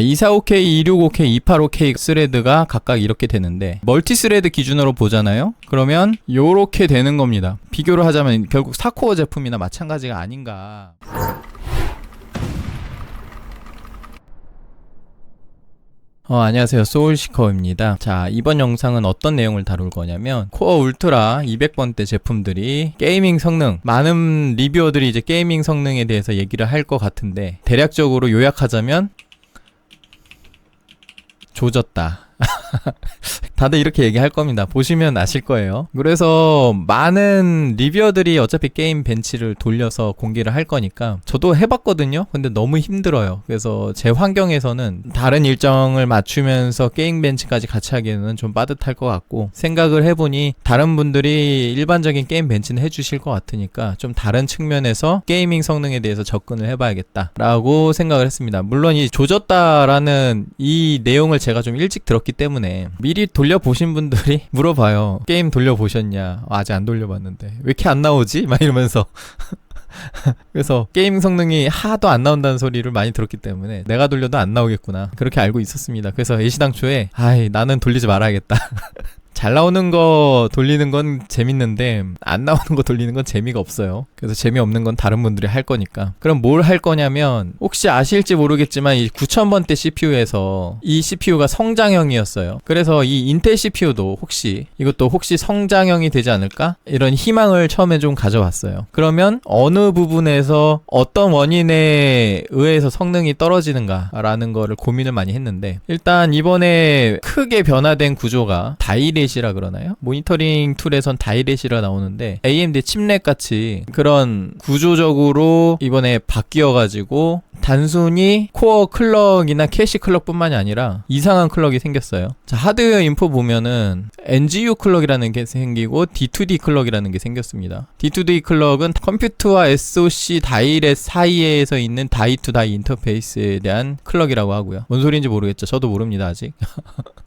245K, 265K, 285K 스레드가 각각 이렇게 되는데 멀티 스레드 기준으로 보잖아요. 그러면 요렇게 되는 겁니다. 비교를 하자면 결국 4코어 제품이나 마찬가지가 아닌가. 안녕하세요, 소울시커입니다. 자, 이번 영상은 어떤 내용을 다룰 거냐면 코어 울트라 200번대 제품들이 게이밍 성능, 많은 리뷰어들이 이제 게이밍 성능에 대해서 얘기를 할 것 같은데 대략적으로 요약하자면 조졌다. 다들 이렇게 얘기할 겁니다. 보시면 아실 거예요. 그래서 많은 리뷰어들이 어차피 게임 벤치를 돌려서 공개를 할 거니까 저도 해봤거든요. 근데 너무 힘들어요. 그래서 제 환경에서는 다른 일정을 맞추면서 게임 벤치까지 같이 하기에는 좀 빠듯할 것 같고, 생각을 해보니 다른 분들이 일반적인 게임 벤치는 해주실 것 같으니까 좀 다른 측면에서 게이밍 성능에 대해서 접근을 해봐야겠다 라고 생각을 했습니다. 물론 이 조졌다라는 이 내용을 제가 좀 일찍 들었기 때문에 미리 돌려보신 분들이 물어봐요. 게임 돌려보셨냐? 아직 안 돌려봤는데 왜 이렇게 안 나오지? 막 이러면서 그래서 게임 성능이 하도 안 나온다는 소리를 많이 들었기 때문에 내가 돌려도 안 나오겠구나, 그렇게 알고 있었습니다. 그래서 애시당초에 나는 돌리지 말아야겠다. 잘 나오는 거 돌리는 건 재밌는데 안 나오는 거 돌리는 건 재미가 없어요. 그래서 재미없는 건 다른 분들이 할 거니까. 그럼 뭘 할 거냐면, 혹시 아실지 모르겠지만 이 9000번대 CPU에서 이 CPU가 성장형이었어요. 그래서 이 인텔 CPU도 이것도 혹시 성장형이 되지 않을까? 이런 희망을 처음에 좀 가져왔어요. 그러면 어느 부분에서 어떤 원인에 의해서 성능이 떨어지는가 라는 거를 고민을 많이 했는데, 일단 이번에 크게 변화된 구조가 다이렛이라 그러나요? 모니터링 툴에선 다이렛이라 나오는데 AMD 칩렛 같이 그런 구조적으로 이번에 바뀌어가지고 단순히 코어 클럭이나 캐시 클럭 뿐만이 아니라 이상한 클럭이 생겼어요. 자, 하드웨어 인포 보면은 NGU 클럭이라는 게 생기고 D2D 클럭이라는 게 생겼습니다. D2D 클럭은 컴퓨터와 SoC 다이렛 사이에서 있는 다이 투 다이 인터페이스에 대한 클럭이라고 하고요. 뭔 소리인지 모르겠죠. 저도 모릅니다, 아직.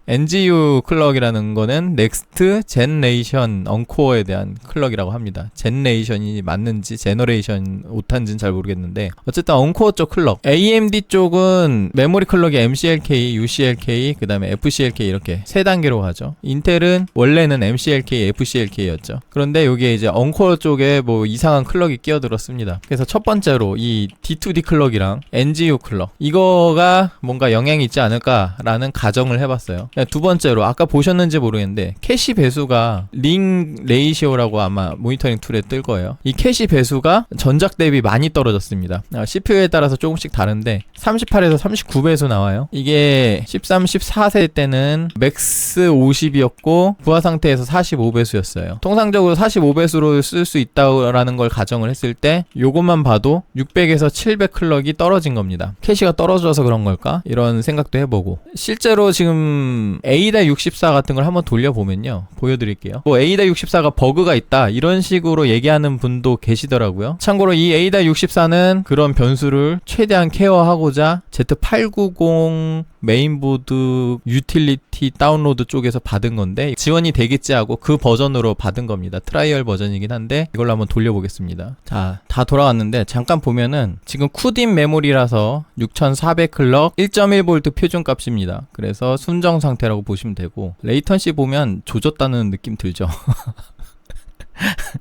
NGU 클럭이라는 거는 넥스트 제너레이션 언코어에 대한 클럭이라고 합니다. 제너레이션이 맞는지 제너레이션 오탄지는 잘 모르겠는데 어쨌든 언코어 쪽 클럭. AMD 쪽은 메모리 클럭이 MCLK, UCLK, 그 다음에 FCLK 이렇게 세 단계로 가죠. 인텔은 원래는 MCLK, FCLK였죠. 그런데 여기에 이제 언코어 쪽에 뭐 이상한 클럭이 끼어들었습니다. 그래서 첫 번째로 이 D2D 클럭이랑 NGU 클럭, 이거가 뭔가 영향이 있지 않을까라는 가정을 해봤어요. 두 번째로 아까 보셨는지 모르겠는데 캐시 배수가 링 레이시오라고 아마 모니터링 툴에 뜰 거예요. 이 캐시 배수가 전작 대비 많이 떨어졌습니다. CPU에 따라서 조금씩 다른데 38에서 39배수 나와요. 이게 13, 14세 때는 맥스 50이었고 부하 상태에서 45배수였어요. 통상적으로 45배수로 쓸 수 있다라는 걸 가정을 했을 때 요것만 봐도 600에서 700 클럭이 떨어진 겁니다. 캐시가 떨어져서 그런 걸까? 이런 생각도 해보고, 실제로 지금 A-64 같은 걸 한번 돌려보면요, 보여드릴게요. 뭐 A-64가 버그가 있다 이런 식으로 얘기하는 분도 계시더라고요. 참고로 이 A-64는 그런 변수를 최대한 케어하고자 Z890 메인보드 유틸리티 다운로드 쪽에서 받은 건데 지원이 되겠지 하고 그 버전으로 받은 겁니다. 트라이얼 버전이긴 한데 이걸로 한번 돌려보겠습니다. 자, 다 돌아왔는데 잠깐 보면은 지금 쿠딘 메모리라서 6400 클럭 1.1V 표준값입니다. 그래서 순정 상태라고 보시면 되고, 레이턴시 보면 조졌다는 느낌 들죠.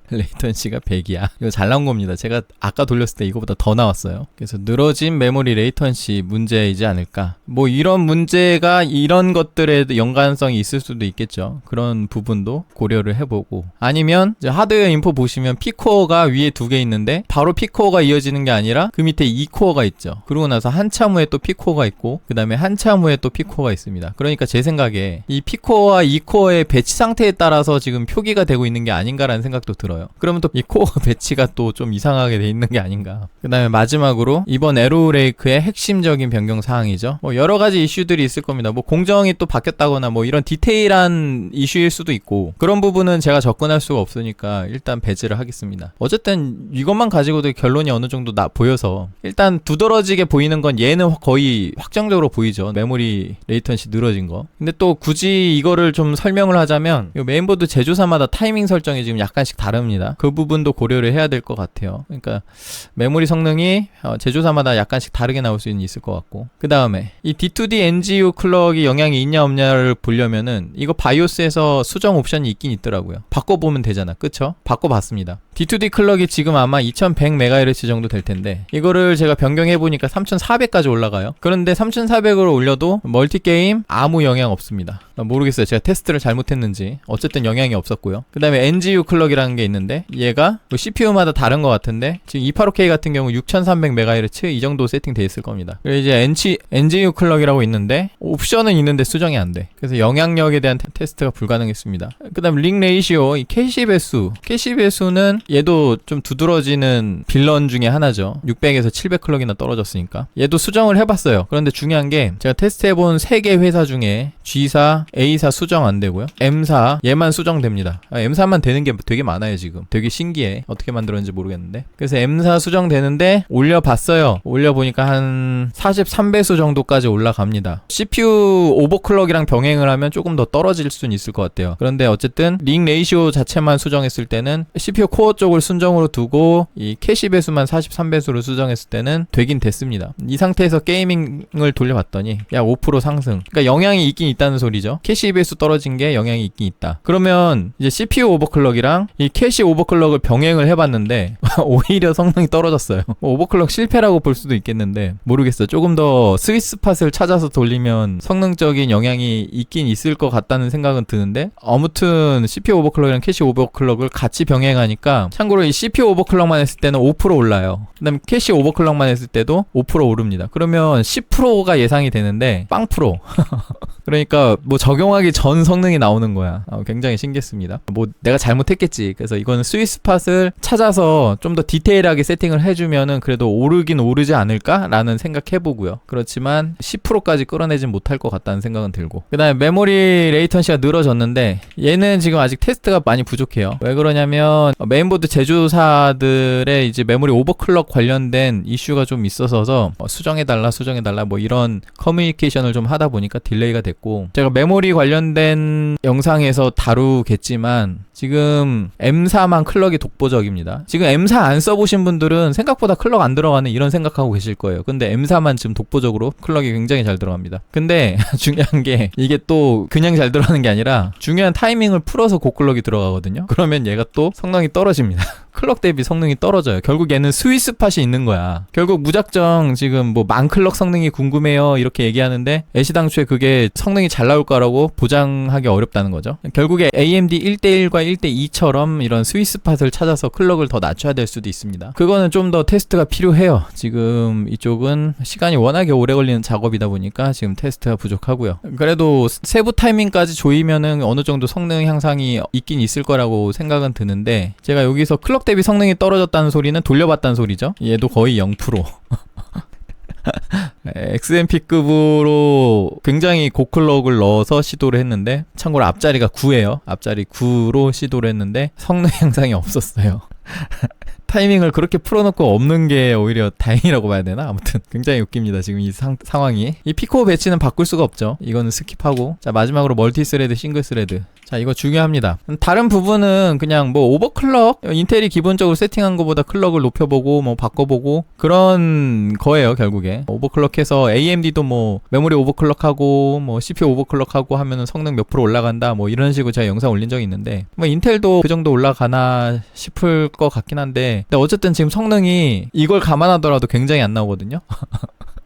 레이턴시가 100이야. 이거 잘 나온 겁니다. 제가 아까 돌렸을 때 이거보다 더 나왔어요. 그래서 늘어진 메모리 레이턴시 문제이지 않을까. 뭐 이런 문제가 이런 것들에 연관성이 있을 수도 있겠죠. 그런 부분도 고려를 해보고, 아니면 이제 하드웨어 인포 보시면 P코어가 위에 2개 있는데 바로 P코어가 이어지는 게 아니라 그 밑에 E코어가 있죠. 그러고 나서 한참 후에 또 P코어가 있고 그 다음에 한참 후에 또 P코어가 있습니다. 그러니까 제 생각에 이 P코어와 E코어의 배치 상태에 따라서 지금 표기가 되고 있는 게 아닌가라는 생각도 들어요. 그러면 또 이 코어 배치가 또 좀 이상하게 돼 있는 게 아닌가. 그 다음에 마지막으로 이번 에로우레이크의 핵심적인 변경 사항이죠. 뭐 여러 가지 이슈들이 있을 겁니다. 뭐 공정이 또 바뀌었다거나 뭐 이런 디테일한 이슈일 수도 있고, 그런 부분은 제가 접근할 수가 없으니까 일단 배제를 하겠습니다. 어쨌든 이것만 가지고도 결론이 어느 정도 보여서 일단 두드러지게 보이는 건 얘는 거의 확정적으로 보이죠. 메모리 레이턴시 늘어진 거. 근데 또 굳이 이거를 좀 설명을 하자면 이 메인보드 제조사마다 타이밍 설정이 지금 약간씩 다릅니다. 그 부분도 고려를 해야 될 것 같아요. 그러니까 메모리 성능이 제조사마다 약간씩 다르게 나올 수는 있을 것 같고, 그 다음에 이 D2D NGU 클럭이 영향이 있냐 없냐를 보려면은 이거 바이오스에서 수정 옵션이 있긴 있더라고요. 바꿔보면 되잖아, 그쵸? 바꿔봤습니다. D2D 클럭이 지금 아마 2100MHz 정도 될 텐데, 이거를 제가 변경해보니까 3400까지 올라가요. 그런데 3400으로 올려도 멀티게임 아무 영향 없습니다. 모르겠어요, 제가 테스트를 잘못했는지. 어쨌든 영향이 없었고요. 그 다음에 NGU 클럭이라는 게 있는데, 얘가 뭐 CPU마다 다른 것 같은데 지금 285K 같은 경우 6300MHz 이 정도 세팅돼 있을 겁니다. 그리고 이제 NGU 클럭이라고 있는데 옵션은 있는데 수정이 안 돼. 그래서 영향력에 대한 테스트가 불가능했습니다. 그 다음 링 레이시오, 이 캐시 배수. 캐시 배수는 얘도 좀 두드러지는 빌런 중에 하나죠. 600에서 700 클럭이나 떨어졌으니까. 얘도 수정을 해봤어요. 그런데 중요한 게 제가 테스트해본 3개 회사 중에 G사, A사 수정 안 되고요. M사 얘만 수정됩니다. M사만 되는 게 되게 많아요 지금. 되게 신기해. 어떻게 만들었는지 모르겠는데. 그래서 M사 수정되는데 올려봤어요. 올려보니까 한 43배수 정도까지 올라갑니다. CPU 오버클럭이랑 병행을 하면 조금 더 떨어질 수는 있을 것 같아요. 그런데 어쨌든 링 레이시오 자체만 수정했을 때는 CPU 코어 쪽을 순정으로 두고 이 캐시 배수만 43배수로 수정했을 때는 되긴 됐습니다. 이 상태에서 게이밍을 돌려봤더니 약 5% 상승. 그러니까 영향이 있긴 있다는 소리죠. 캐시 배수 떨어진 게 영향이 있긴 있다. 그러면 이제 CPU 오버클럭이랑 이 캐시 오버클럭을 병행을 해봤는데 오히려 성능이 떨어졌어요. 오버클럭 실패라고 볼 수도 있겠는데 모르겠어요. 조금 더 스위스팟을 찾아서 돌리면 성능적인 영향이 있긴 있을 것 같다는 생각은 드는데, 아무튼 CPU 오버클럭이랑 캐시 오버클럭을 같이 병행하니까, 참고로 이 CPU 오버클럭만 했을 때는 5% 올라요. 그 다음에 캐시 오버클럭만 했을 때도 5% 오릅니다. 그러면 10%가 예상이 되는데 빵 프로. 그러니까 뭐 적용하기 전 성능이 나오는 거야. 굉장히 신기했습니다. 뭐 내가 잘못했겠지. 그래서 이거는 스위스팟을 찾아서 좀 더 디테일하게 세팅을 해주면은 그래도 오르긴 오르지 않을까라는 생각해보고요. 그렇지만 10%까지 끌어내진 못할 것 같다는 생각은 들고, 그 다음에 메모리 레이턴시가 늘어졌는데 얘는 지금 아직 테스트가 많이 부족해요. 왜 그러냐면 메인보드 제조사들의 이제 메모리 오버클럭 관련된 이슈가 좀 있어서 수정해달라 뭐 이런 커뮤니케이션을 좀 하다 보니까 딜레이가 됐고, 제가 메모리 관련된 영상에서 다루겠지만 지금 M사만 클럭이 독보적입니다. 지금 M사 안 써보신 분들은 생각보다 클럭 안 들어가는 이런 생각하고 계실 거예요. 근데 M사만 지금 독보적으로 클럭이 굉장히 잘 들어갑니다. 근데 중요한 게 이게 또 그냥 잘 들어가는 게 아니라 중요한 타이밍을 풀어서 고클럭이 들어가거든요. 그러면 얘가 또 성능이 떨어집니다. 클럭 대비 성능이 떨어져요. 결국 얘는 스위스팟이 있는 거야. 결국 무작정 지금 뭐 만클럭 성능이 궁금해요 이렇게 얘기하는데 애시당초에 그게 성능이 잘 나올 거라고 보장하기 어렵다는 거죠. 결국에 AMD 1대1과 1대2처럼 이런 스위스팟을 찾아서 클럭을 더 낮춰야 될 수도 있습니다. 그거는 좀 더 테스트가 필요해요. 지금 이쪽은 시간이 워낙에 오래 걸리는 작업이다 보니까 지금 테스트가 부족하고요. 그래도 세부 타이밍까지 조이면은 어느 정도 성능 향상이 있긴 있을 거라고 생각은 드는데, 제가 여기서 클럭 대비 성능이 떨어졌다는 소리는 돌려봤다는 소리죠. 얘도 거의 0%. XMP급으로 굉장히 고클럭을 넣어서 시도를 했는데, 참고로 앞자리가 9예요. 앞자리 9로 시도를 했는데 성능 향상이 없었어요. 타이밍을 그렇게 풀어놓고 없는 게 오히려 다행이라고 봐야 되나? 아무튼 굉장히 웃깁니다 지금 이 상황이. 이 피코 배치는 바꿀 수가 없죠. 이거는 스킵하고, 자 마지막으로 멀티스레드, 싱글스레드. 자 이거 중요합니다. 다른 부분은 그냥 뭐 오버클럭, 인텔이 기본적으로 세팅한 것보다 클럭을 높여보고 뭐 바꿔보고 그런 거예요. 결국에 오버클럭해서 AMD도 뭐 메모리 오버클럭하고 뭐 CPU 오버클럭하고 하면은 성능 몇 프로 올라간다 뭐 이런 식으로 제가 영상 올린 적이 있는데, 뭐 인텔도 그 정도 올라가나 싶을 것 같긴 한데, 근데 어쨌든 지금 성능이 이걸 감안하더라도 굉장히 안 나오거든요.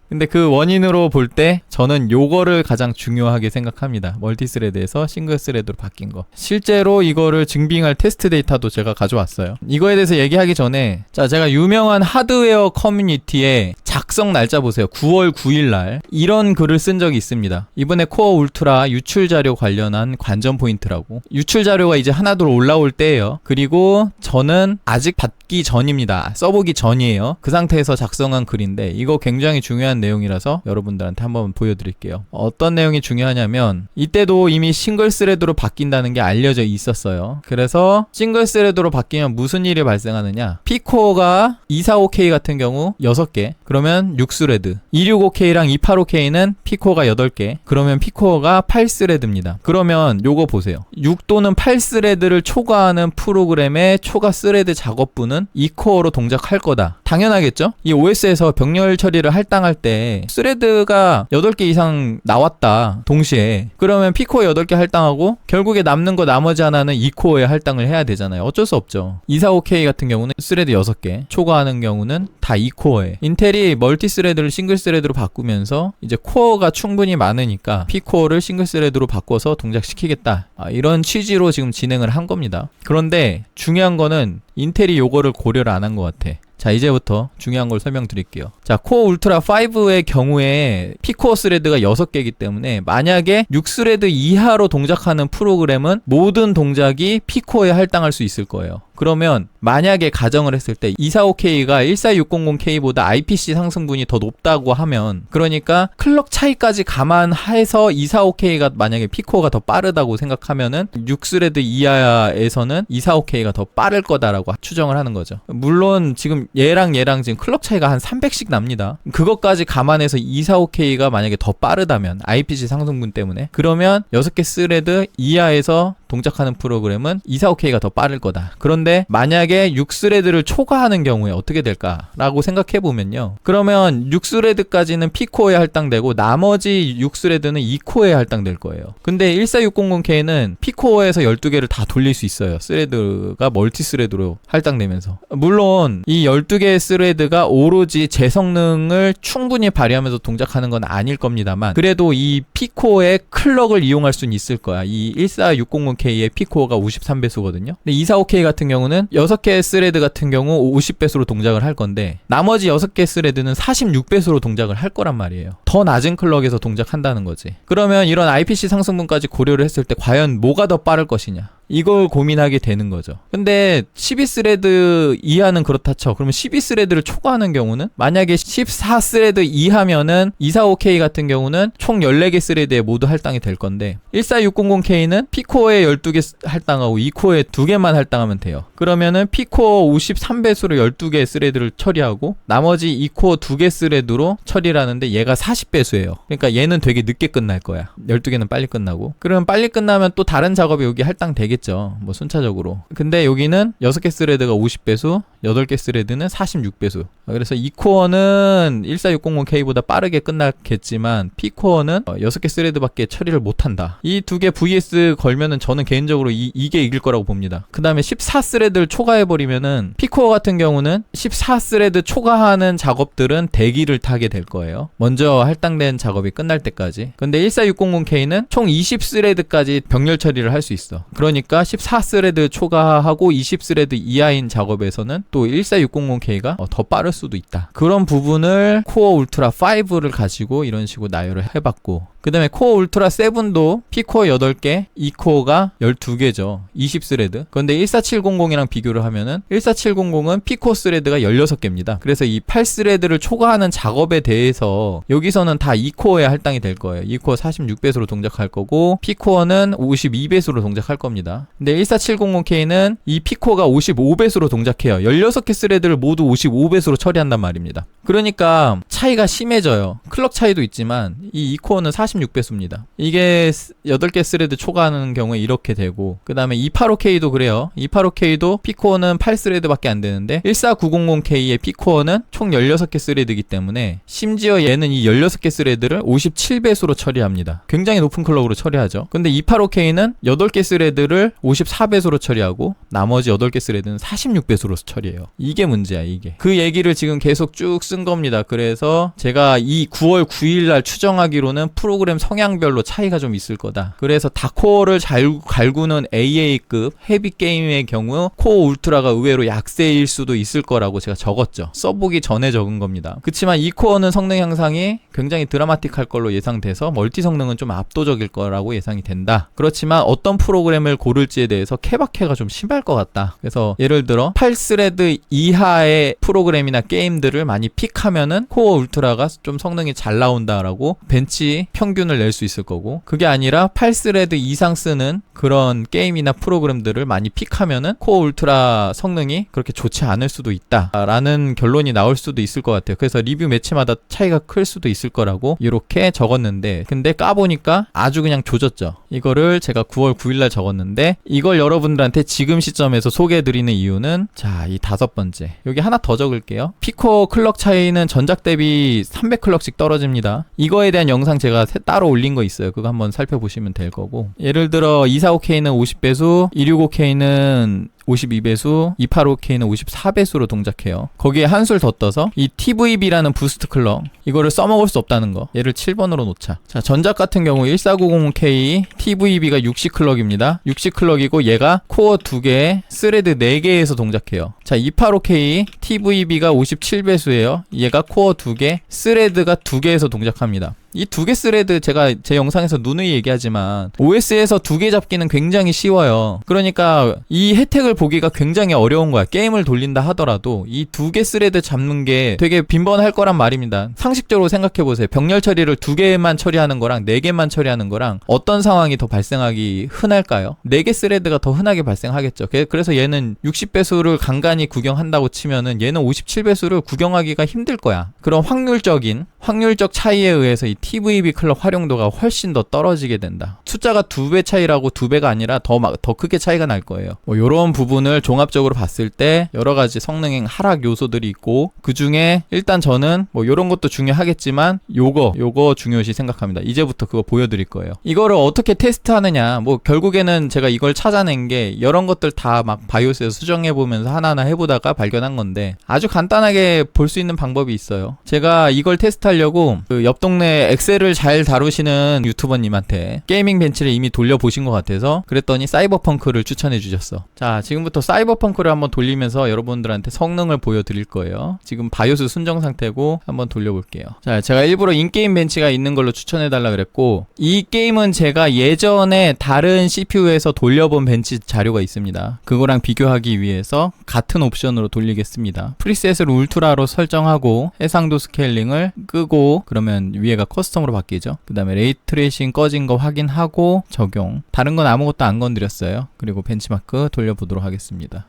근데 그 원인으로 볼 때 저는 요거를 가장 중요하게 생각합니다. 멀티스레드에서 싱글스레드로 바뀐 거. 실제로 이거를 증빙할 테스트 데이터도 제가 가져왔어요. 이거에 대해서 얘기하기 전에, 자 제가 유명한 하드웨어 커뮤니티에 작성 날짜 보세요. 9월 9일 날 이런 글을 쓴 적이 있습니다. 이번에 코어 울트라 유출 자료 관련한 관전 포인트라고. 유출 자료가 이제 하나둘 올라올 때예요. 그리고 저는 아직 받기 전입니다. 써보기 전이에요. 그 상태에서 작성한 글인데 이거 굉장히 중요한 내용이라서 여러분들한테 한번 보여드릴게요. 어떤 내용이 중요하냐면, 이때도 이미 싱글 스레드로 바뀐다는 게 알려져 있었어요. 그래서 싱글 스레드로 바뀌면 무슨 일이 발생하느냐, P코어가 245K 같은 경우 6개, 그러면 그러면 6스레드. 265K랑 285K는 P코어가 8개. 그러면 P코어가 8스레드입니다. 그러면 요거 보세요. 6 또는 8스레드를 초과하는 프로그램의 초과 스레드 작업부는 2코어로 동작할 거다. 당연하겠죠? 이 OS에서 병렬 처리를 할당할 때 스레드가 8개 이상 나왔다. 동시에. 그러면 P코어 8개 할당하고 결국에 남는 거 나머지 하나는 2코어에 할당을 해야 되잖아요. 어쩔 수 없죠. 245K 같은 경우는 스레드 6개, 초과하는 경우는 다 2코어에. 인텔이 멀티 스레드를 싱글 스레드로 바꾸면서 이제 코어가 충분히 많으니까 P코어를 싱글 스레드로 바꿔서 동작시키겠다. 이런 취지로 지금 진행을 한 겁니다. 그런데 중요한 거는 인텔이 요거를 고려를 안 한 것 같아. 자, 이제부터 중요한 걸 설명드릴게요. 자, 코어 울트라 5의 경우에 P코어 스레드가 6개이기 때문에 만약에 6스레드 이하로 동작하는 프로그램은 모든 동작이 P코어에 할당할 수 있을 거예요. 그러면 만약에 가정을 했을 때 245K가 14600K보다 IPC 상승분이 더 높다고 하면, 그러니까 클럭 차이까지 감안해서 245K가 만약에 P코어가 더 빠르다고 생각하면은 6스레드 이하에서는 245K가 더 빠를 거다라고 추정을 하는 거죠. 물론 지금 얘랑 지금 클럭 차이가 한 300씩 납니다. 그것까지 감안해서 245K가 만약에 더 빠르다면 IPC 상승분 때문에, 그러면 6개 스레드 이하에서 동작하는 프로그램은 245K가 더 빠를 거다. 그런데 만약에 6스레드를 초과하는 경우에 어떻게 될까라고 생각해보면요. 그러면 6스레드까지는 P코어에 할당되고 나머지 6스레드는 2코어에 할당될 거예요. 근데 14600K는 P코어에서 12개를 다 돌릴 수 있어요. 스레드가 멀티 스레드로 할당되면서. 물론 이 12개의 스레드가 오로지 제 성능을 충분히 발휘하면서 동작하는 건 아닐 겁니다만, 그래도 이 P코어의 클럭을 이용할 수는 있을 거야. 이 14600K의 P코어가 53배수거든요. 근데 245K 같은 경우는 6개 스레드 같은 경우 50배수로 동작을 할 건데 나머지 6개 스레드는 46배수로 동작을 할 거란 말이에요. 더 낮은 클럭에서 동작한다는 거지. 그러면 이런 IPC 상승분까지 고려를 했을 때 과연 뭐가 더 빠를 것이냐, 이걸 고민하게 되는 거죠. 근데 12스레드 이하는 그렇다 쳐. 그러면 12스레드를 초과하는 경우는 만약에 14스레드 이하면은 245K 같은 경우는 총 14개 스레드에 모두 할당이 될 건데 14600K는 P코어에 12개 할당하고 2코어에 2개만 할당하면 돼요. 그러면은 P코어 53배수로 12개 스레드를 처리하고 나머지 2코어 2개 스레드로 처리를 하는데 얘가 40배수예요. 그러니까 얘는 되게 늦게 끝날 거야. 12개는 빨리 끝나고. 그러면 빨리 끝나면 또 다른 작업이 여기 할당되겠죠. 뭐 순차적으로. 근데 여기는 6개 스레드가 50배수, 8개 스레드는 46배수. 그래서 2코어는 14600K보다 빠르게 끝나겠지만 P코어는 6개 스레드밖에 처리를 못한다. 이 두 개 vs 걸면은 저는 개인적으로 이게 이길 거라고 봅니다. 그 다음에 14스레드를 초과해버리면은 P코어 같은 경우는 14스레드 초과하는 작업들은 대기를 타게 될 거예요. 먼저 할당된 작업이 끝날 때까지. 근데 14600K는 총 20스레드까지 병렬 처리를 할 수 있어. 그러니까 14스레드 초과하고 20스레드 이하인 작업에서는 또 14600K가 더 빠를 수도 있다. 그런 부분을 코어 울트라 5를 가지고 이런 식으로 나열을 해봤고, 그 다음에 코어 울트라 7도 P코어 8개, 2코어가 12개죠. 20스레드. 그런데 14700이랑 비교를 하면은 14700은 P코어 스레드가 16개입니다. 그래서 이 8스레드를 초과하는 작업에 대해서 여기서는 다 2코어에 할당이 될 거예요. 2코어 46배수로 동작할 거고 P코어는 52배수로 동작할 겁니다. 근데 14700K는 이 P코어가 55배수로 동작해요. 16개 스레드를 모두 55배수로 처리한단 말입니다. 그러니까 차이가 심해져요. 클럭 차이도 있지만 이 2코어는 46배수입니다. 이게 8개 스레드 초과하는 경우에 이렇게 되고, 그 다음에 285K도 그래요. 285K도 P코어는 8스레드밖에 안 되는데 14900K의 P코어는 총 16개 스레드이기 때문에 심지어 얘는 이 16개 스레드를 57배수로 처리합니다. 굉장히 높은 클럭으로 처리하죠. 근데 285K는 8개 스레드를 54배수로 처리하고 나머지 8개 스레드는 46배수로 처리해요. 이게 문제야, 이게. 그 얘기를 지금 계속 쭉 쓴 겁니다. 그래서 제가 이 9월 9일날 추정하기로는 프로그램 성향별로 차이가 좀 있을 거다. 그래서 다코어를 잘 갈구는 AA급 헤비 게임의 경우 코어 울트라가 의외로 약세일 수도 있을 거라고 제가 적었죠. 써보기 전에 적은 겁니다. 그치만 이 코어는 성능 향상이 굉장히 드라마틱할 걸로 예상돼서 멀티 성능은 좀 압도적일 거라고 예상이 된다. 그렇지만 어떤 프로그램을 고를지에 대해서 케바케가 좀 심할 것 같다. 그래서 예를 들어 8스레드 이하의 프로그램이나 게임들을 많이 픽하면은 코어 울트라가 좀 성능이 잘 나온다라고 벤치 평균을 낼 수 있을 거고, 그게 아니라 8스레드 이상 쓰는 그런 게임이나 프로그램들을 많이 픽하면은 코어 울트라 성능이 그렇게 좋지 않을 수도 있다라는 결론이 나올 수도 있을 것 같아요. 그래서 리뷰 매치마다 차이가 클 수도 있을 거라고 이렇게 적었는데, 근데 까보니까 아주 그냥 조졌죠. 이거를 제가 9월 9일날 적었는데, 이걸 여러분들한테 지금 시점에서 소개해드리는 이유는, 자, 이 5번째, 여기 하나 더 적을게요. 피코 클럭 차이는 전작 대비 300클럭씩 떨어집니다. 이거에 대한 영상 제가 따로 올린 거 있어요. 그거 한번 살펴보시면 될 거고, 예를 들어 245K는 50배수, 265K는 52배수, 285K는 54배수로 동작해요. 거기에 한술 더 떠서 이 TVB라는 부스트 클럭, 이거를 써먹을 수 없다는 거, 얘를 7번으로 놓자. 자, 전작 같은 경우 14900K TVB가 60클럭입니다. 60클럭이고 얘가 코어 2개, 스레드 4개에서 동작해요. 자, 285K TVB가 57배수예요. 얘가 코어 2개, 스레드가 2개에서 동작합니다. 이 2개 스레드, 제가 제 영상에서 누누이 얘기하지만 OS에서 2개 잡기는 굉장히 쉬워요. 그러니까 이 혜택을 보기가 굉장히 어려운 거야. 게임을 돌린다 하더라도 이 2개 스레드 잡는 게 되게 빈번할 거란 말입니다. 상식적으로 생각해보세요. 병렬 처리를 2개만 처리하는 거랑 4개만 처리하는 거랑 어떤 상황이 더 발생하기 흔할까요? 4개 스레드가 더 흔하게 발생하겠죠. 그래서 얘는 60배수를 간간히 구경한다고 치면은 얘는 57배수를 구경하기가 힘들 거야. 그런 확률적 차이에 의해서 이 TVB 클럭 활용도가 훨씬 더 떨어지게 된다. 숫자가 2배 차이라고 2배가 아니라 더 크게 차이가 날 거예요. 뭐 요런 부분을 종합적으로 봤을 때 여러 가지 성능 하락 요소들이 있고, 그 중에 일단 저는 뭐 요런 것도 중요하겠지만 요거 중요시 생각합니다. 이제부터 그거 보여드릴 거예요. 이거를 어떻게 테스트하느냐, 뭐 결국에는 제가 이걸 찾아낸 게 이런 것들 다 막 바이오스에서 수정해보면서 하나하나 해보다가 발견한 건데, 아주 간단하게 볼 수 있는 방법이 있어요. 제가 이걸 테스트하려고 그 옆 동네 엑셀을 잘 다루시는 유튜버님한테 게이밍 벤치를 이미 돌려보신 것 같아서 그랬더니 사이버펑크를 추천해 주셨어. 자, 지금부터 사이버펑크를 한번 돌리면서 여러분들한테 성능을 보여드릴 거예요. 지금 바이오스 순정 상태고 한번 돌려볼게요. 자, 제가 일부러 인게임 벤치가 있는 걸로 추천해 달라 그랬고, 이 게임은 제가 예전에 다른 CPU에서 돌려본 벤치 자료가 있습니다. 그거랑 비교하기 위해서 같은 옵션으로 돌리겠습니다. 프리셋을 울트라로 설정하고 해상도 스케일링을 끄고, 그러면 위에가 커스텀으로 바뀌죠. 그 다음에 레이 트레이싱 꺼진 거 확인하고 적용. 다른 건 아무것도 안 건드렸어요. 그리고 벤치마크 돌려보도록 하겠습니다.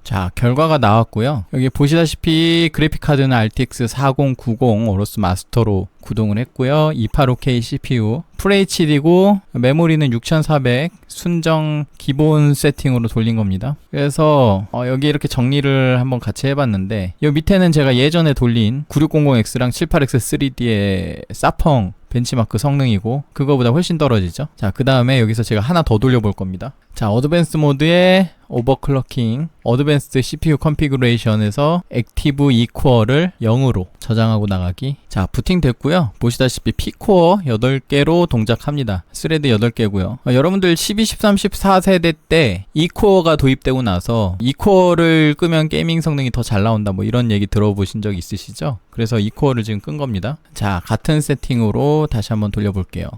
자, 결과가 나왔고요. 여기 보시다시피 그래픽카드는 RTX 4090 오로스 마스터로 구동을 했고요. 285K CPU, FHD고 메모리는 6400 순정 기본 세팅으로 돌린 겁니다. 그래서 여기 이렇게 정리를 한번 같이 해봤는데, 이 밑에는 제가 예전에 돌린 9600X랑 78X 3D의 사펑 벤치마크 성능이고, 그거보다 훨씬 떨어지죠. 자, 그 다음에 여기서 제가 하나 더 돌려볼 겁니다. 자, 어드밴스 모드의 오버클럭킹, 어드밴스드 CPU 컨피그레이션에서 액티브 E코어를 0으로 저장하고 나가기. 자, 부팅 됐고요. 보시다시피 P코어 8개로 동작합니다. 스레드 8개고요. 여러분들 12, 13, 14세대 때 E코어가 도입되고 나서 E코어를 끄면 게이밍 성능이 더 잘 나온다, 뭐 이런 얘기 들어보신 적 있으시죠? 그래서 E코어를 지금 끈 겁니다. 자, 같은 세팅으로 다시 한번 돌려볼게요.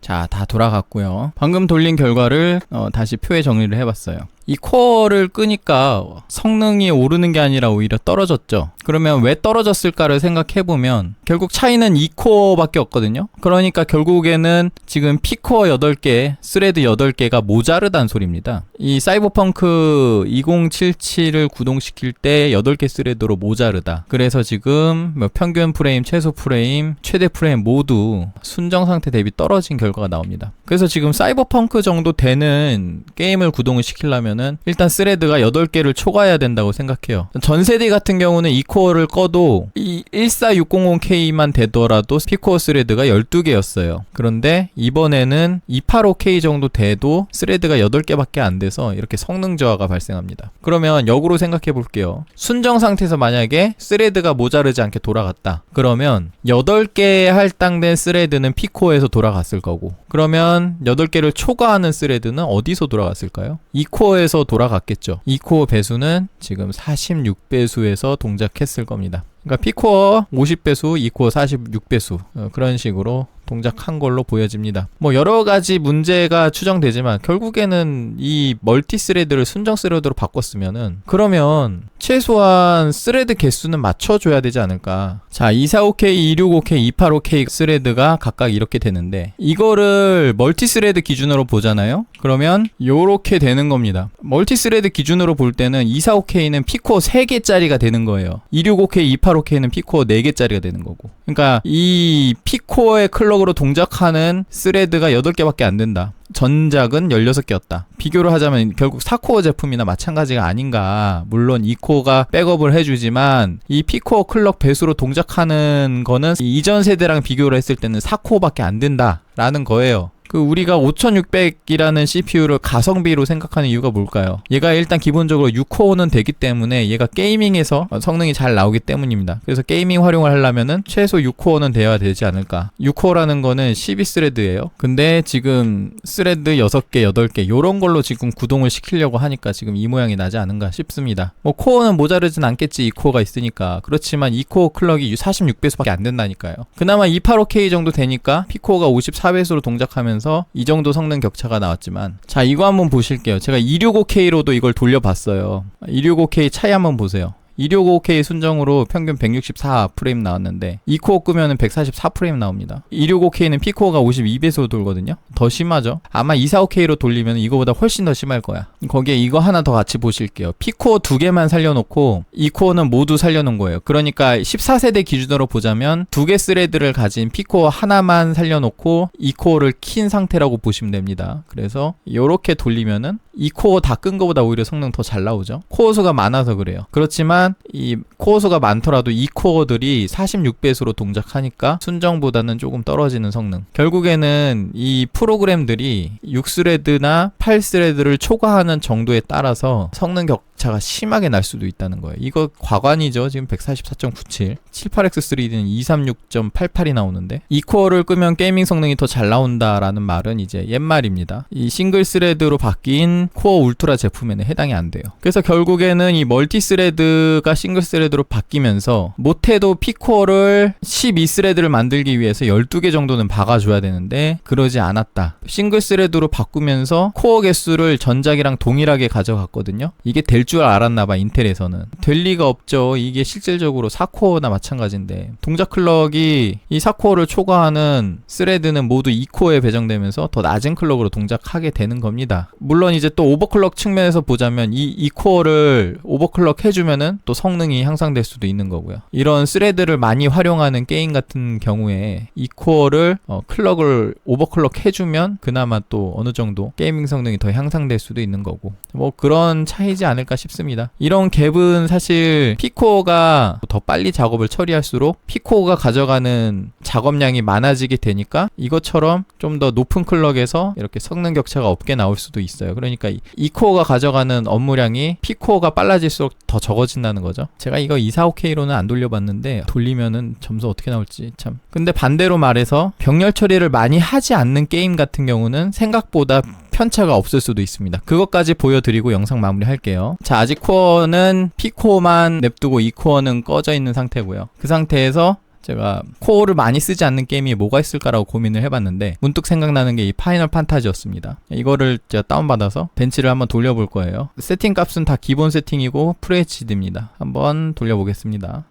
자, 다 돌아갔고요. 방금 돌린 결과를 다시 표에 정리를 해봤어요. 이 코어를 끄니까 성능이 오르는 게 아니라 오히려 떨어졌죠. 그러면 왜 떨어졌을까를 생각해보면 결국 차이는 2코어밖에 없거든요. 그러니까 결국에는 지금 P코어 8개, 스레드 8개가 모자르다는 소리입니다. 이 사이버펑크 2077을 구동시킬 때 8개 스레드로 모자르다. 그래서 지금 뭐 평균 프레임, 최소 프레임, 최대 프레임 모두 순정 상태 대비 떨어진 결과가 나옵니다. 그래서 지금 사이버펑크 정도 되는 게임을 구동을 시키려면 일단 스레드가 8개를 초과해야 된다고 생각해요. 전 세대 같은 경우는 2코어를 꺼도 이 14600K만 되더라도 P코어 스레드가 12개였어요. 그런데 이번에는 285K 정도 돼도 스레드가 8개밖에 안 돼서 이렇게 성능 저하가 발생합니다. 그러면 역으로 생각해 볼게요. 순정 상태에서 만약에 스레드가 모자르지 않게 돌아갔다. 그러면 8개 할당된 스레드는 P코어에서 돌아갔을 거고, 그러면 8개를 초과하는 스레드는 어디서 돌아갔을까요? 2코어에서 돌아갔겠죠. 2코어 배수는 지금 46배수에서 동작했을 겁니다. 그러니까 P코어 50배수, 2코어 46배수 그런 식으로 동작한 걸로 보여집니다. 뭐 여러 가지 문제가 추정되지만 결국에는 이 멀티 스레드를 순정 스레드로 바꿨으면은 그러면 최소한 스레드 개수는 맞춰줘야 되지 않을까. 자, 245K, 265K, 285K 스레드가 각각 이렇게 되는데 이거를 멀티 스레드 기준으로 보잖아요. 그러면 요렇게 되는 겁니다. 멀티 스레드 기준으로 볼 때는 245K는 피코어 3개짜리가 되는 거예요. 265K, 285K는 피코어 4개짜리가 되는 거고. 그러니까 이 피코어의 클럭으로 동작하는 스레드가 8개밖에 안 된다. 전작은 16개였다. 비교를 하자면 결국 4코어 제품이나 마찬가지가 아닌가. 물론 2코어가 백업을 해주지만 이 P코어 클럭 배수로 동작하는 거는 이전 세대랑 비교를 했을 때는 4코어밖에 안 된다라는 거예요. 우리가 5600이라는 CPU를 가성비로 생각하는 이유가 뭘까요? 얘가 일단 기본적으로 6코어는 되기 때문에 얘가 게이밍에서 성능이 잘 나오기 때문입니다. 그래서 게이밍 활용을 하려면은 최소 6코어는 되어야 되지 않을까. 6코어라는 거는 12스레드예요. 근데 지금 스레드 6개, 8개 요런 걸로 지금 구동을 시키려고 하니까 지금 이 모양이 나지 않은가 싶습니다. 뭐 코어는 모자르진 않겠지. 2코어가 있으니까. 그렇지만 2코어 클럭이 46배수밖에 안 된다니까요. 그나마 285K 정도 되니까 P코어가 54배수로 동작하면서 이 정도 성능 격차가 나왔지만, 자, 이거 한번 보실게요. 제가 265K로도 이걸 돌려봤어요. 265K 차이 한번 보세요. 265K 순정으로 평균 164프레임 나왔는데 2코어 끄면은 144프레임 나옵니다. 265K는 P코어가 52배수로 돌거든요. 더 심하죠. 아마 245K로 돌리면 이거보다 훨씬 더 심할 거야. 거기에 이거 하나 더 같이 보실게요. P코어 2개만 살려놓고 2코어는 모두 살려놓은 거예요. 그러니까 14세대 기준으로 보자면 2개 스레드를 가진 P코어 하나만 살려놓고 2코어를 킨 상태라고 보시면 됩니다. 그래서 이렇게 돌리면은 2코어 다 끈 거보다 오히려 성능 더 잘 나오죠. 코어 수가 많아서 그래요. 그렇지만 이 코어 수가 많더라도 이 코어들이 46배수로 동작하니까 순정보다는 조금 떨어지는 성능. 결국에는 이 프로그램들이 6스레드나 8스레드를 초과하는 정도에 따라서 성능 격차가 심하게 날 수도 있다는 거예요. 이거 과관이죠. 지금 144.97, 78X3D는 236.88이 나오는데 이 코어를 끄면 게이밍 성능이 더 잘 나온다라는 말은 이제 옛말입니다. 이 싱글 스레드로 바뀐 코어 울트라 제품에는 해당이 안 돼요. 그래서 결국에는 이 멀티 스레드가 싱글 스레드로 바뀌면서 못해도 P코어를 12스레드를 만들기 위해서 12개 정도는 박아줘야 되는데 그러지 않았다. 싱글 스레드로 바꾸면서 코어 개수를 전작이랑 동일하게 가져갔거든요. 이게 될 줄 알았나봐. 인텔에서는 될 리가 없죠. 이게 실질적으로 4코어나 마찬가지인데 동작 클럭이 이 4코어를 초과하는 스레드는 모두 2코어에 배정되면서 더 낮은 클럭으로 동작하게 되는 겁니다. 물론 이제 또 오버클럭 측면에서 보자면 이 2코어를 오버클럭 해주면은 또 성능이 향상될 수도 있는 거고요. 이런 스레드를 많이 활용하는 게임 같은 경우에 2코어를 클럭을 오버클럭 해주면 그나마 또 어느 정도 게이밍 성능이 더 향상될 수도 있는 거고, 뭐 그런 차이지 않을까 싶습니다. 이런 갭은 사실 P코어가 더 빨리 작업을 처리할수록 P코어가 가져가는 작업량이 많아지게 되니까 이것처럼 좀 더 높은 클럭에서 이렇게 성능 격차가 없게 나올 수도 있어요. 그러니까 2코어가 가져가는 업무량이 P코어가 빨라질수록 더 적어진다는 거죠. 제가 이거 245K로는 안 돌려봤는데 돌리면은 점수 어떻게 나올지 참. 근데 반대로 말해서 병렬 처리를 많이 하지 않는 게임 같은 경우는 생각보다 편차가 없을 수도 있습니다. 그것까지 보여드리고 영상 마무리할게요. 자, 아직 코어는 P코어만 냅두고 2코어는 꺼져 있는 상태고요. 그 상태에서 제가 코어를 많이 쓰지 않는 게임이 뭐가 있을까라고 고민을 해봤는데 문득 생각나는 게 이 파이널 판타지였습니다. 이거를 제가 다운받아서 벤치를 한번 돌려볼 거예요. 세팅 값은 다 기본 세팅이고 FHD입니다. 한번 돌려보겠습니다.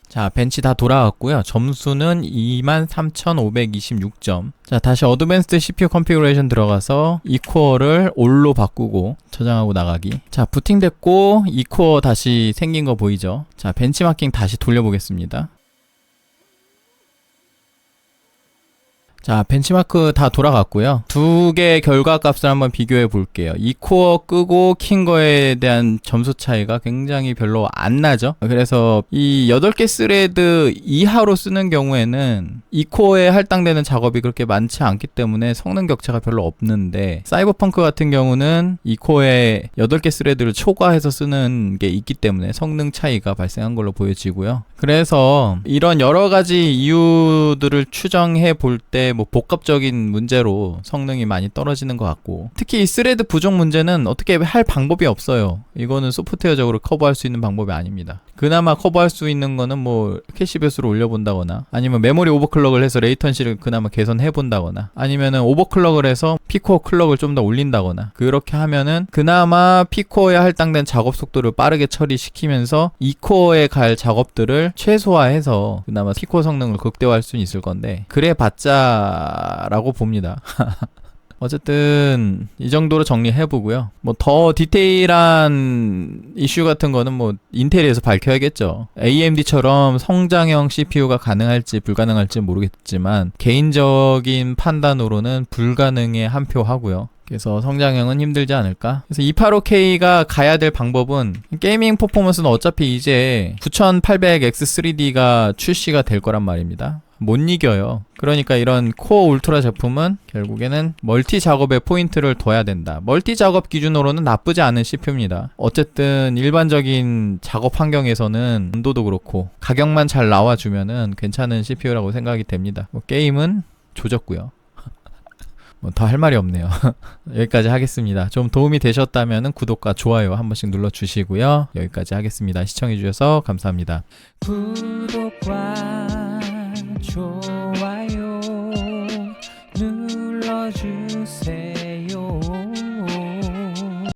자, 벤치 다 돌아왔고요. 점수는 23,526점. 자, 다시 어드밴스드 CPU 컨피그레이션 들어가서 2코어를 올로 바꾸고 저장하고 나가기. 자, 부팅됐고 2코어 다시 생긴 거 보이죠? 자, 벤치마킹 다시 돌려보겠습니다. 자, 벤치마크 다 돌아갔고요. 두 개 결과값을 한번 비교해 볼게요. 2코어 끄고 킨 거에 대한 점수 차이가 굉장히 별로 안 나죠. 그래서 이 8개 스레드 이하로 쓰는 경우에는 2코어에 할당되는 작업이 그렇게 많지 않기 때문에 성능 격차가 별로 없는데, 사이버펑크 같은 경우는 2코어에 8개 스레드를 초과해서 쓰는 게 있기 때문에 성능 차이가 발생한 걸로 보여지고요. 그래서 이런 여러 가지 이유들을 추정해 볼 때 뭐 복합적인 문제로 성능이 많이 떨어지는 것 같고, 특히 이 스레드 부족 문제는 어떻게 할 방법이 없어요. 이거는 소프트웨어적으로 커버할 수 있는 방법이 아닙니다. 그나마 커버할 수 있는 거는 뭐 캐시 배수를 올려본다거나, 아니면 메모리 오버클럭을 해서 레이턴시를 그나마 개선해본다거나, 아니면은 오버클럭을 해서 피코어 클럭을 좀 더 올린다거나, 그렇게 하면은 그나마 피코어에 할당된 작업 속도를 빠르게 처리시키면서 2코어에 갈 작업들을 최소화해서 그나마 피코어 성능을 극대화할 수 있을 건데, 그래 봤자라고 봅니다. 어쨌든 이 정도로 정리해보고요. 뭐 더 디테일한 이슈 같은 거는 뭐 인텔에서 밝혀야겠죠. AMD처럼 성장형 CPU가 가능할지 불가능할지 모르겠지만 개인적인 판단으로는 불가능에 한 표 하고요. 그래서 성장형은 힘들지 않을까? 그래서 285K가 가야 될 방법은, 게이밍 퍼포먼스는 어차피 이제 9800X3D가 출시가 될 거란 말입니다. 못 이겨요. 그러니까 이런 코어 울트라 제품은 결국에는 멀티 작업에 포인트를 둬야 된다. 멀티 작업 기준으로는 나쁘지 않은 CPU입니다. 어쨌든 일반적인 작업 환경에서는 온도도 그렇고 가격만 잘 나와주면은 괜찮은 CPU라고 생각이 됩니다. 뭐 게임은 조졌고요. 뭐 더 할 말이 없네요. 여기까지 하겠습니다. 좀 도움이 되셨다면 구독과 좋아요 한 번씩 눌러주시고요. 여기까지 하겠습니다. 시청해주셔서 감사합니다. 구독과 좋아요